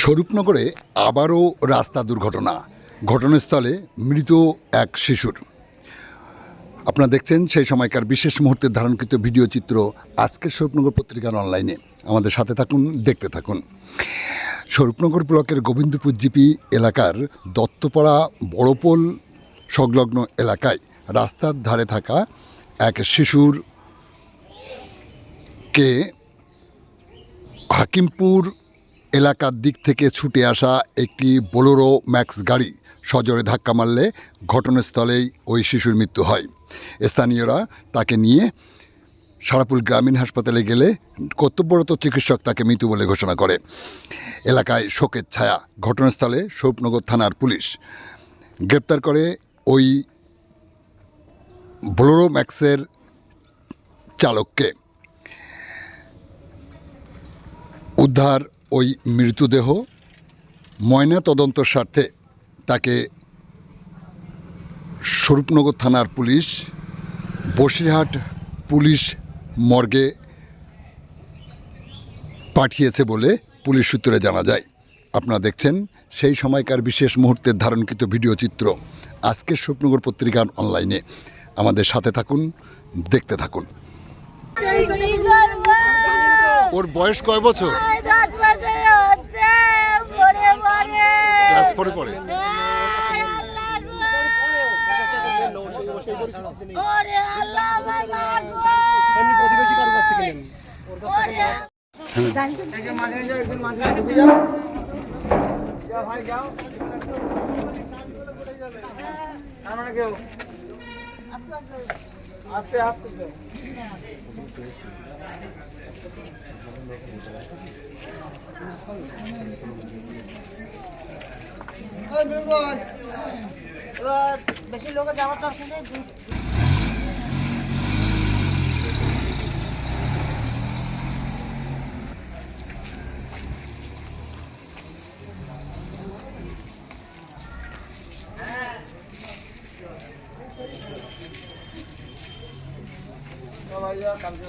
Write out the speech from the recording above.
স্বরূপনগরে আবারও রাস্তা দুর্ঘটনা, ঘটনাস্থলে মৃত এক শিশুর। আপনারা দেখছেন সেই সময়কার বিশেষ মুহূর্তের ধারণকৃত ভিডিও চিত্র আজকের স্বরূপনগর পত্রিকার অনলাইনে। আমাদের সাথে থাকুন, দেখতে থাকুন। স্বরূপনগর ব্লকের গোবিন্দপুর জিপি এলাকার দত্তপাড়া বড়পোল সংলগ্ন এলাকায় রাস্তার ধারে থাকা এক শিশুরকে হাকিমপুর এলাকার দিক থেকে ছুটে আসা একটি বোলেরো ম্যাক্স গাড়ি সজোরে ধাক্কা মারলে ঘটনাস্থলেই ওই শিশুর মৃত্যু হয়। স্থানীয়রা তাকে নিয়ে সারাপুল গ্রামীণ হাসপাতালে গেলে কর্তব্যরত চিকিৎসক তাকে মৃত বলে ঘোষণা করে। এলাকায় শোকের ছায়া। ঘটনাস্থলে স্বরূপনগর থানার পুলিশ গ্রেপ্তার করে ওই বোলেরো ম্যাক্সের চালককে। উদ্ধার ওই মৃতদেহ। ময়না তদন্তর স্বার্থে তাকে স্বরূপনগর থানার পুলিশ বসিরহাট পুলিশ মর্গে পাঠিয়েছে বলে পুলিশ সূত্রে জানা যায়। আপনারা দেখছেন সেই সময়কার বিশেষ মুহূর্তের ধারণকৃত ভিডিও চিত্র আজকের স্বরূপনগর পত্রিকার অনলাইনে। আমাদের সাথে থাকুন, দেখতে থাকুন। ওর বয়স কয় বছর? ক্লাস 4 পড়ে। আস্তে আস্তে বেশি লোক যাওয়ার দরকার নেই। সবাই কালকে